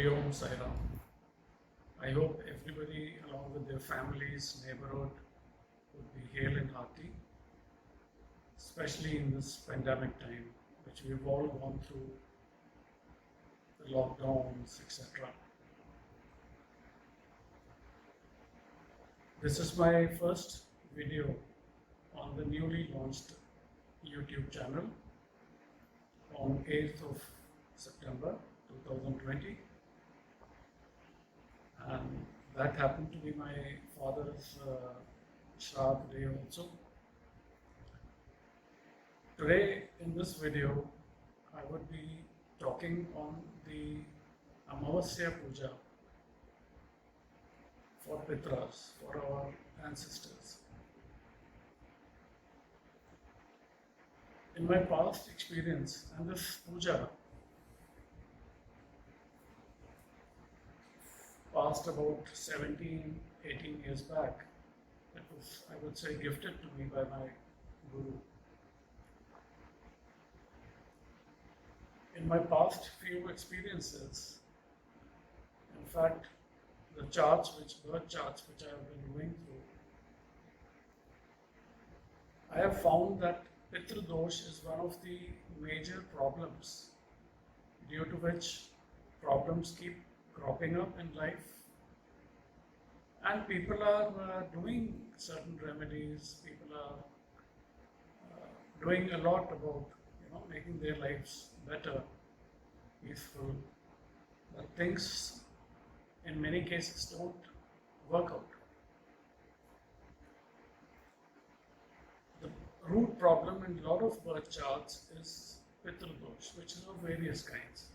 Hari Om Sai Ram. I hope everybody, along with their families, neighborhood, would be hale and hearty, especially in this pandemic time, which we've all gone through, the lockdowns, etc. This is my first video on the newly launched YouTube channel on 8th of September 2020, and that happened to be my father's Shraddh day also. Today in this video I would be talking on the Amavasya Puja for Pitras, for our ancestors. In my past experience, and this puja past about 17, 18 years back, it was, I would say, gifted to me by my guru. In my past few experiences, in fact, the birth charts which I have been going through, I have found that Pitra Dosha is one of the major problems due to which problems keep cropping up in life, and people are doing certain remedies, people are doing a lot about making their lives better, peaceful, but things in many cases don't work out. The root problem in a lot of birth charts is Pitra Dosha, which is of various kinds.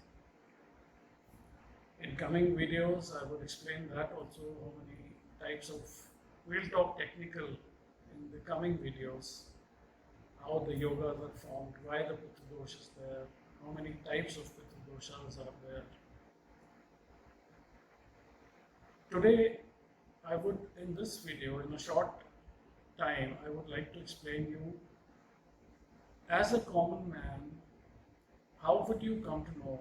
In coming videos, I will explain that also, how many types of, we'll talk technical in the coming videos, how the yogas are formed, why the Pitra Dosha is there, how many types of Pitra Doshas are there. Today, I would, in this video, in a short time, I would like to explain you, as a common man, how would you come to know,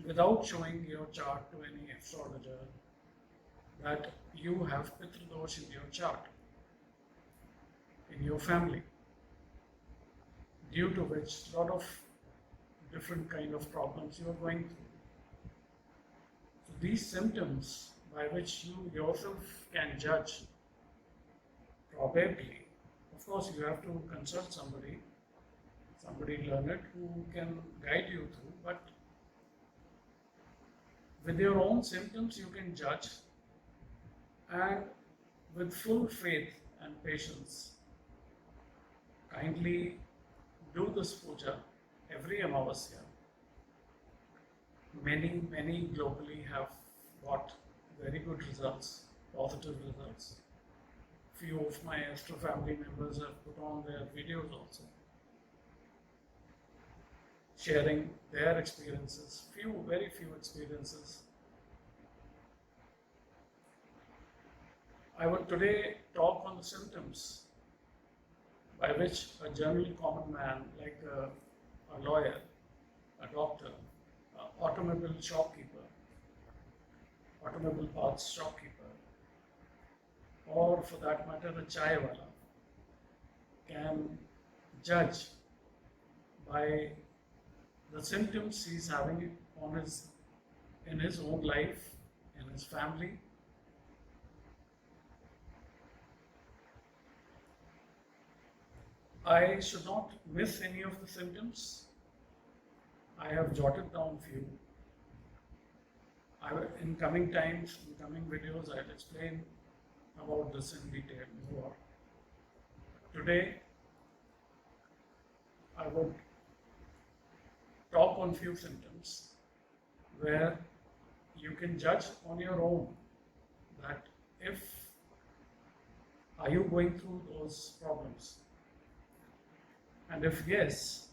without showing your chart to any astrologer, that you have Pitra Dosha in your chart, in your family, due to which a lot of different kind of problems you are going through. So these symptoms by which you yourself can judge, probably, of course you have to consult somebody learned who can guide you through, but with your own symptoms you can judge, and with full faith and patience, kindly do this puja every Amavasya. Many globally have got very good results, positive results. Few of my Astro family members have put on their videos also, sharing their experiences, very few experiences. I would today talk on the symptoms by which a general common man, like a lawyer, a doctor, an automobile shopkeeper, automobile parts shopkeeper, or for that matter a chai wala, can judge by the symptoms he's having in his own life, in his family. I should not miss any of the symptoms. I have jotted down few. In coming times, in coming videos, I'll explain about this in detail more. Today, I would talk on few symptoms where you can judge on your own that are you going through those problems, and if yes,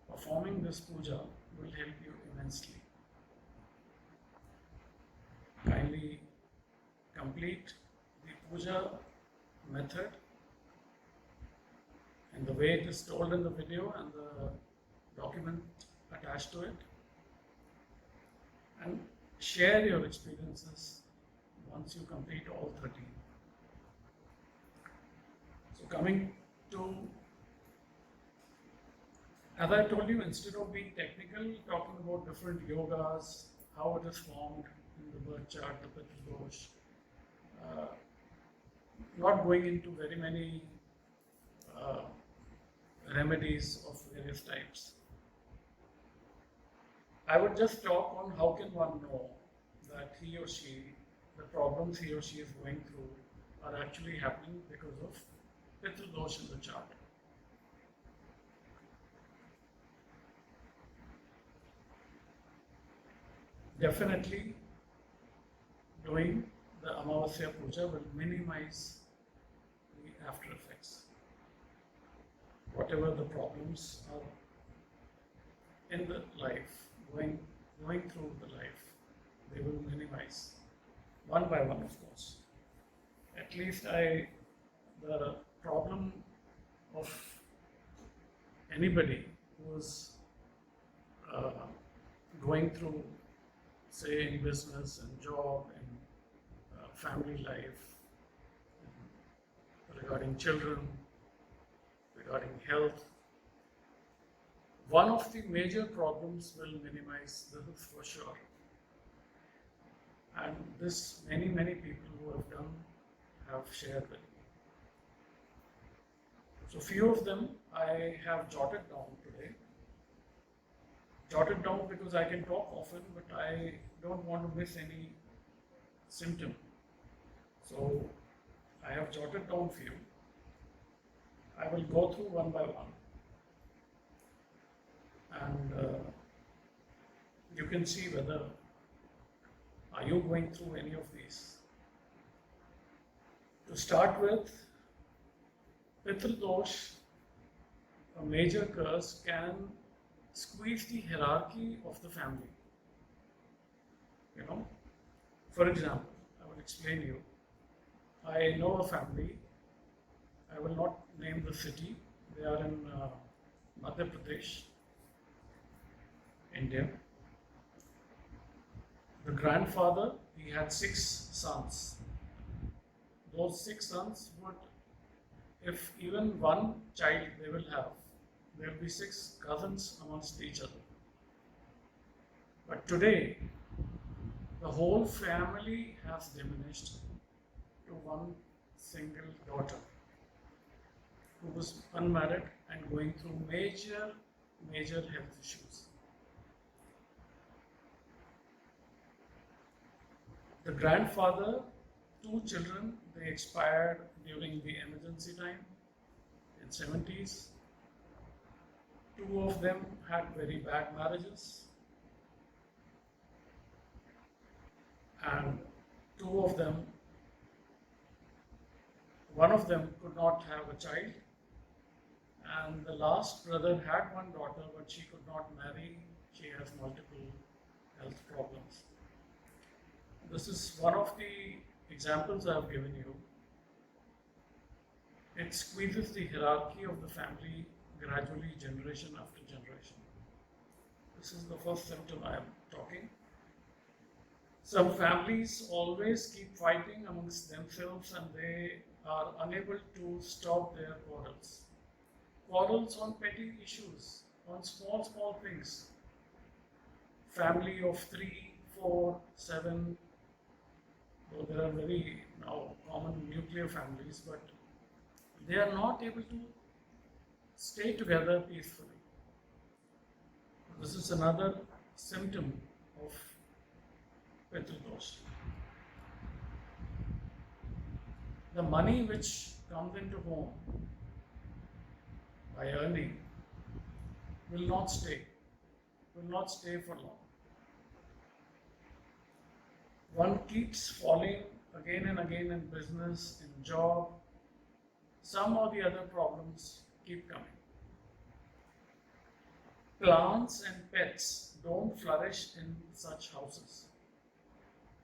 performing this puja will help you immensely. Kindly complete the puja method in the way it is told in the video and the document attached to it, and share your experiences once you complete all 13. So coming to, as I told you, instead of being technical, talking about different yogas, how it is formed in the birth chart, the Pitra Dosha, uh, not going into very many uh, remedies of various types. I would just talk on how can one know that he or she, the problems he or she is going through are actually happening because of Pitra Dosha in the chart. Definitely doing the Amavasya Puja will minimize the after effects. Whatever the problems are in the life, going through the life, they will minimize one by one, of course. At least the problem of anybody who is going through, say, in business and job and family life, regarding children, regarding health, one of the major problems will minimize, this is for sure. And this many people who have done have shared with me. So few of them I have jotted down today. Jotted down because I can talk often, but I don't want to miss any symptom. So I have jotted down few. I will go through one by one. And you can see whether are you going through any of these. To start with, Pitra Dosha, a major curse, can squeeze the hierarchy of the family. You know, for example, I will explain you. I know a family, I will not name the city, they are in Madhya Pradesh, India. The grandfather, he had 6 sons. Those 6 sons would, if even one child they will have, there will be 6 cousins amongst each other. But today, the whole family has diminished to one single daughter who was unmarried and going through major health issues. The grandfather, 2 children, they expired during the emergency time in 70s. 2 of them had very bad marriages, and 2 of them, one of them could not have a child, and the last brother had 1 daughter, but she could not marry. She has multiple health problems. This is one of the examples I have given you. It squeezes the hierarchy of the family gradually, generation after generation. This is the first symptom I am talking. Some families always keep fighting amongst themselves and they are unable to stop their quarrels. Quarrels on petty issues, on small things. Family of 3, 4, 7, though there are very now common nuclear families, but they are not able to stay together peacefully. This is another symptom of Pitra Dosha. The money which comes into home by earning will not stay for long. One keeps falling again and again in business, in job. Some or the other problems keep coming. Plants and pets don't flourish in such houses.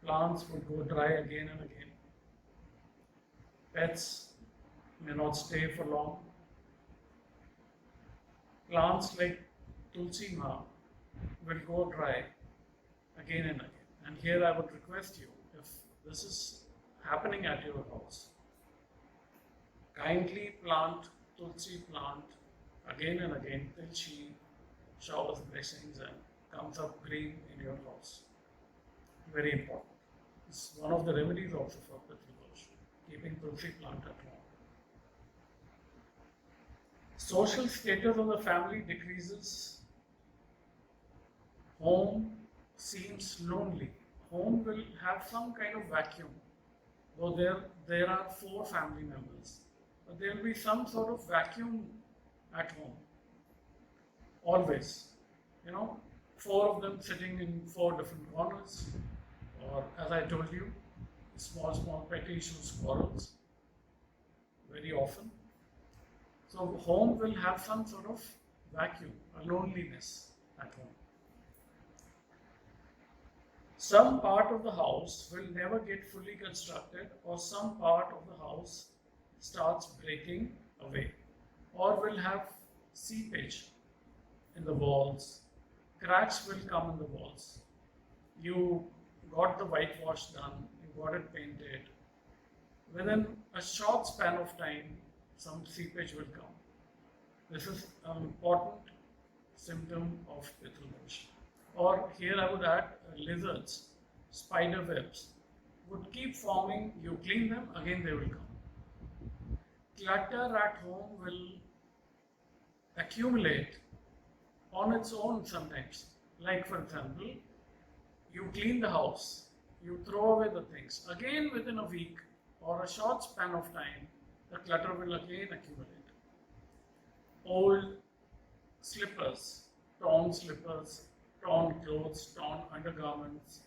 Plants would go dry again and again. Pets may not stay for long. Plants like Tulsi Ma will go dry again and again. And here I would request you, if this is happening at your house, kindly plant Tulsi plant again and again till she showers blessings and comes up green in your house. Very important. It's one of the remedies also for Pitra Dosha, keeping Tulsi plant at home. Social status of the family decreases. Home seems lonely. Home will have some kind of vacuum. Though there are 4 family members, but there will be some sort of vacuum at home. Always. 4 of them sitting in 4 different corners, or as I told you, small petty issues, quarrels, very often. So home will have some sort of vacuum, a loneliness at home. Some part of the house will never get fully constructed, or some part of the house starts breaking away, or will have seepage in the walls. Cracks will come in the walls. You got the whitewash done, you got it painted. Within a short span of time, some seepage will come. This is an important symptom of Pitra Dosha. Or here I would add lizards, spider webs would keep forming. You clean them, again they will come. Clutter at home will accumulate on its own sometimes. Like for example, you clean the house, you throw away the things. Again within a week or a short span of time, the clutter will again accumulate. Old slippers, torn clothes, torn undergarments,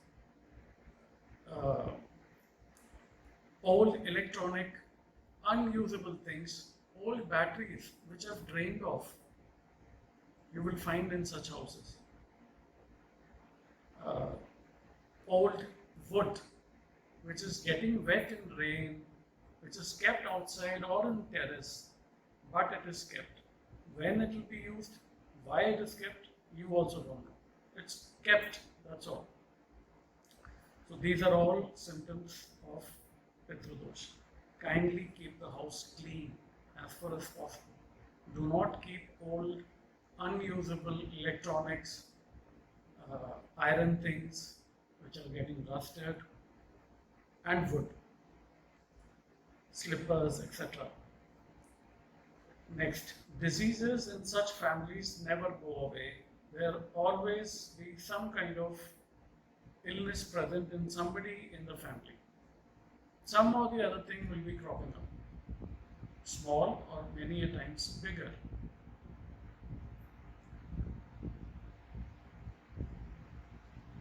old electronic, unusable things, old batteries which have drained off, you will find in such houses. Old wood which is getting wet in rain, which is kept outside or in terrace, but it is kept. When it will be used, why it is kept, you also don't know. It's kept, that's all. So these are all symptoms of Pitra Dosha. Kindly keep the house clean as far as possible. Do not keep old, unusable electronics, iron things which are getting rusted, and wood, slippers, etc. Next, diseases in such families never go away. There always be some kind of illness present in somebody in the family. Some or the other thing will be cropping up, small or many a times bigger.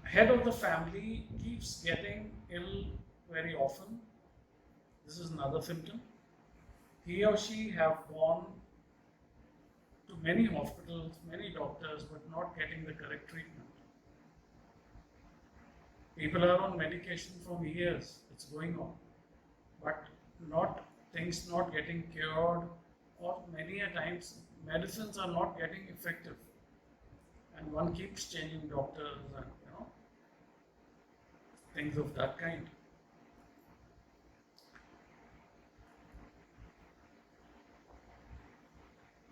Head of the family keeps getting ill very often. This is another symptom. He or she have gone to many hospitals, many doctors, but not getting the correct treatment. People are on medication for years, it's going on, but things not getting cured, or many a times medicines are not getting effective, and one keeps changing doctors and things of that kind.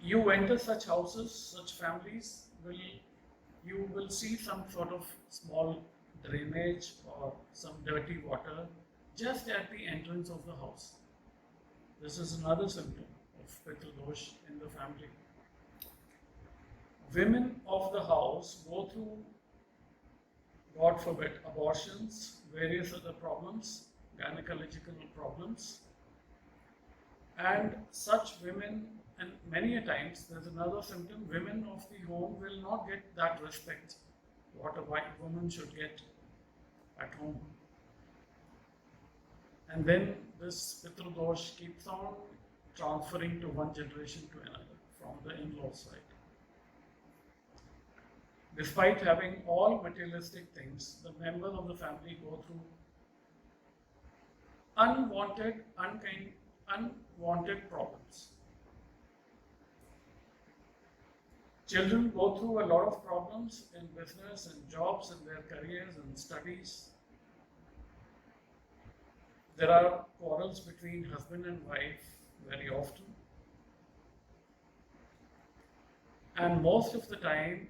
You enter such houses, such families, you will see some sort of small drainage or some dirty water just at the entrance of the house. This is another symptom of Pitra Dosha in the family. Women of the house go through, God forbid, abortions, various other problems, gynecological problems, and such women, and many a times there's another symptom, women of the home will not get that respect what a white woman should get at home. And then this Pitra Dosha keeps on transferring to one generation to another from the in-law side. Despite having all materialistic things, the members of the family go through unwanted problems. Children go through a lot of problems in business and jobs and their careers and studies. There are quarrels between husband and wife very often, and most of the time,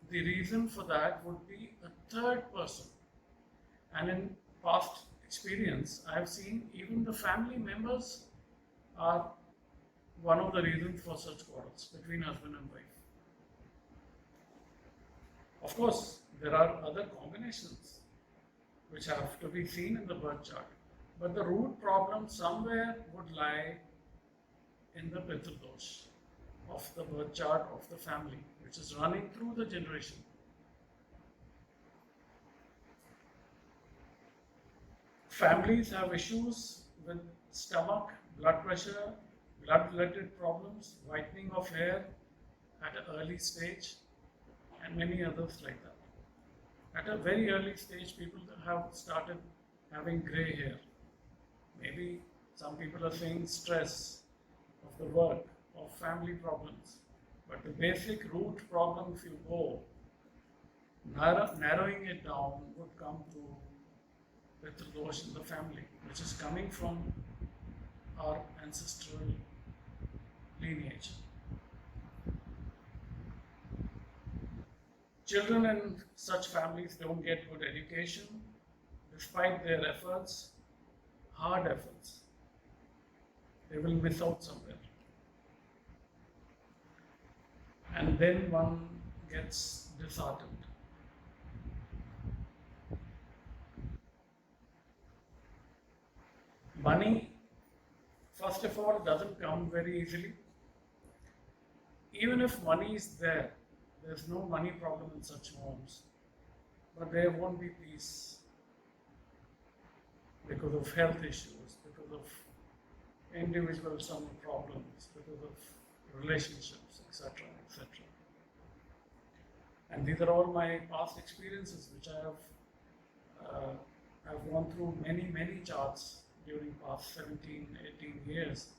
the reason for that would be a third person. And in past experience, I have seen even the family members are one of the reasons for such quarrels between husband and wife. Of course, there are other combinations which have to be seen in the birth chart, but the root problem somewhere would lie in the Pitra Dosha of the birth chart of the family, which is running through the generation. Families have issues with stomach, blood pressure, blood-related problems, whitening of hair at an early stage, and many others like that. At a very early stage, people have started having gray hair. Maybe some people are saying stress of the work, of family problems. But the basic root problem, if you go, narrowing it down, would come to Pitra Dosha in the family, which is coming from our ancestral lineage. Children in such families don't get good education despite their efforts, hard efforts. They will miss out somewhere. And then one gets disheartened. Money, first of all, doesn't come very easily. Even if money is there, there's no money problem in such homes, but there won't be peace because of health issues, because of individual some problems, because of relationships, etc., etc. And these are all my past experiences, which I've gone through many charts during past 17, 18 years.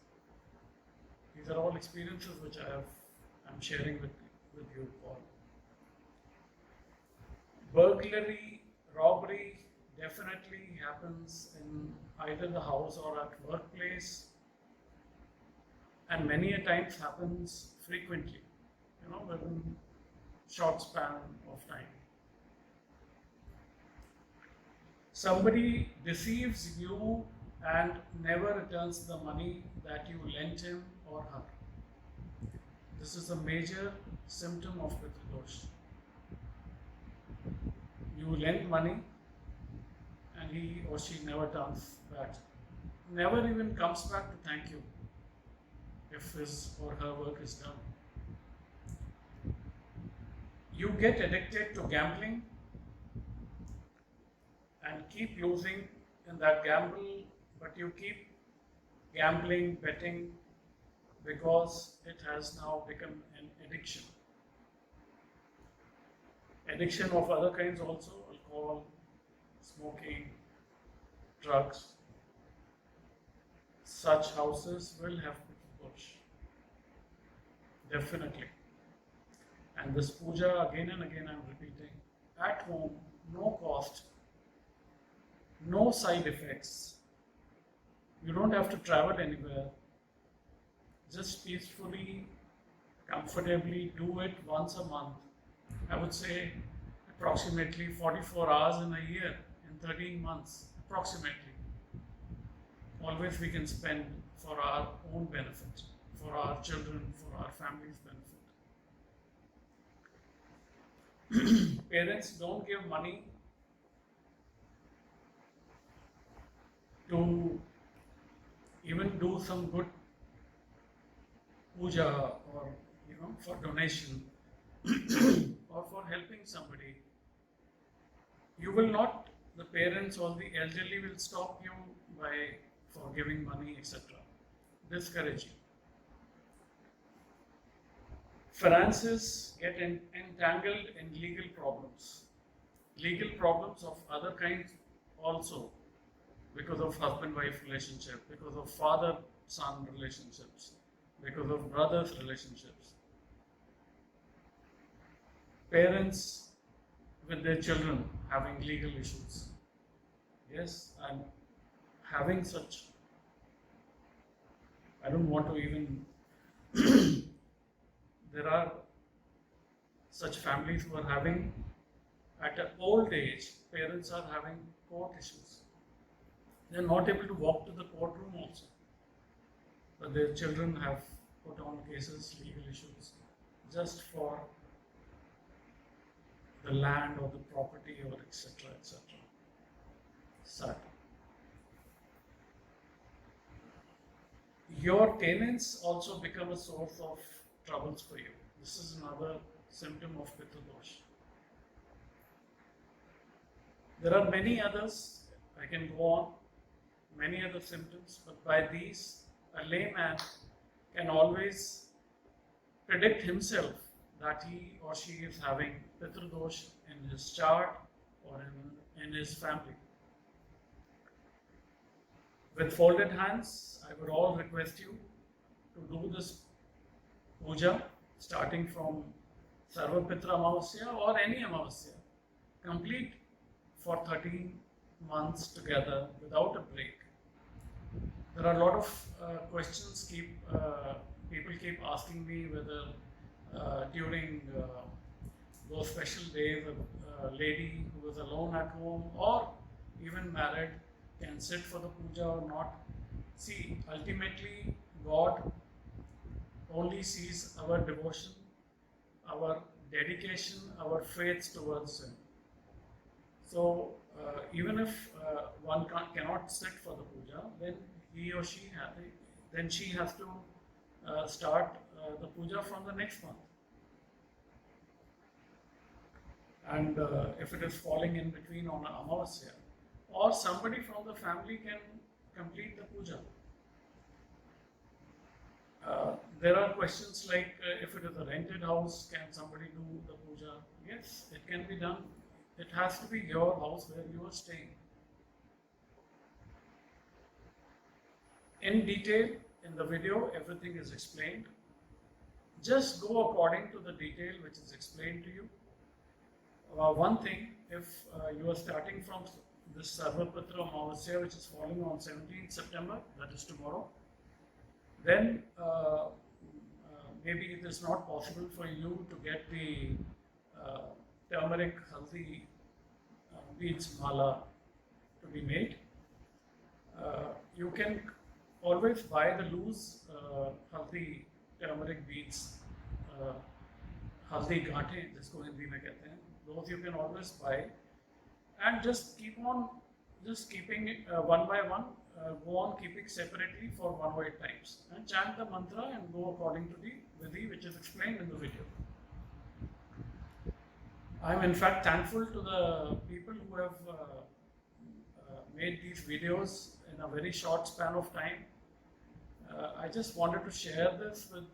These are all experiences which I'm sharing with you all. Burglary, robbery definitely happens in either the house or at workplace, and many a times happens frequently, within short span of time. Somebody deceives you and never returns the money that you lent him or her. This is a major symptom of Pitra Dosha. You lend money and he or she never turns back, never even comes back to thank you if his or her work is done. You get addicted to gambling and keep losing in that gamble, but you keep gambling, betting, because it has now become an addiction. Addiction of other kinds also, alcohol, smoking, drugs. Such houses will have Pitra Dosha. Definitely. And this puja, again and again I'm repeating, at home, no cost, no side effects. You don't have to travel anywhere. Just peacefully, comfortably do it once a month. I would say approximately 44 hours in a year, in 13 months, approximately. Always we can spend for our own benefit, for our children, for our family's benefit. Parents don't give money to even do some good puja or for donation or for helping somebody. You will not, the parents or the elderly will stop you for giving money, etc. Discourage you. Finances get entangled in legal problems of other kinds also, because of husband-wife relationship, because of father-son relationships, because of brothers' relationships. Parents with their children having legal issues. Yes, I'm having such, I don't want to even, there are such families who are having, at an old age, parents are having court issues. They're not able to walk to the courtroom also. But their children have put on cases, legal issues, just for the land or the property or etc. etc. Sad. Your tenants also become a source of troubles for you. This is another symptom of Pitra Dosha. There are many others, I can go on, many other symptoms, but by these, a layman can always predict himself that he or she is having Pitra Dosha in his chart or in his family. With folded hands, I would all request you to do this puja starting from Sarva Pitra Amavasya or any Amavasya. Complete for 13 months together without a break. There are a lot of questions people keep asking me whether during those special days a lady who is alone at home or even married can sit for the puja or not. See, ultimately God only sees our devotion, our dedication, our faith towards Him. So even if one cannot sit for the puja, then he or she she has to start the puja from the next month. And if it is falling in between on Amavasya, or somebody from the family can complete the puja. There are questions like if it is a rented house, can somebody do the puja? Yes, it can be done. It has to be your house where you are staying. In detail, in the video, everything is explained. Just go according to the detail which is explained to you. One thing, if you are starting from this Sarva Pitra Amavasya, which is falling on 17th September, that is tomorrow, then maybe it is not possible for you to get the turmeric haldi beads mala to be made. You can always buy the loose haldi turmeric beads, haldi gaante, jisko Hindi mein kehte hain. Those you can always buy, and just keeping it one by one. Go on keeping separately for 108 times and chant the mantra and go according to the vidhi which is explained in the video. I am in fact thankful to the people who have made these videos in a very short span of time. I just wanted to share this with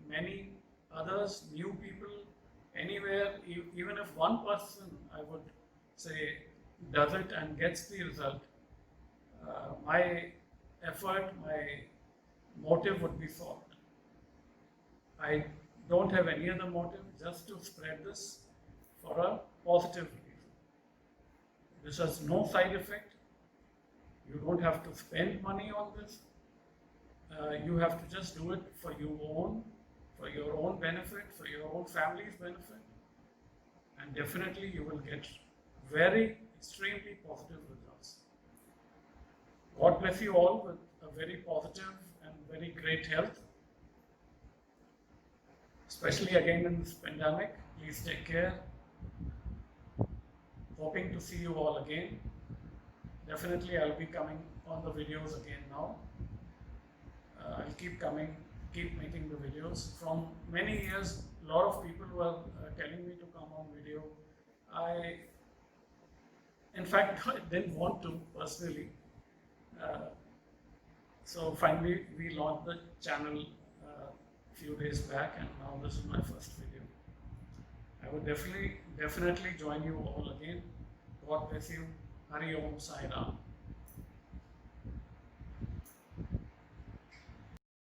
many others, new people, anywhere, even if one person, I would say, does it and gets the result. My effort, my motive would be solved. I don't have any other motive, just to spread this for a positive reason. This has no side effect. You don't have to spend money on this. You have to just do it for your own benefit, for your own family's benefit, and definitely you will get very extremely positive results. God bless you all with a very positive and very great health, especially again in this pandemic. Please take care. Hoping to see you all again. Definitely I'll be coming on the videos again now. I'll keep making the videos. From many years, a lot of people were telling me to come on video. In fact, I didn't want to personally. So finally, we launched the channel a few days back, and now this is my first video. I would definitely join you all again. God bless you. Hari Om Sai Ram.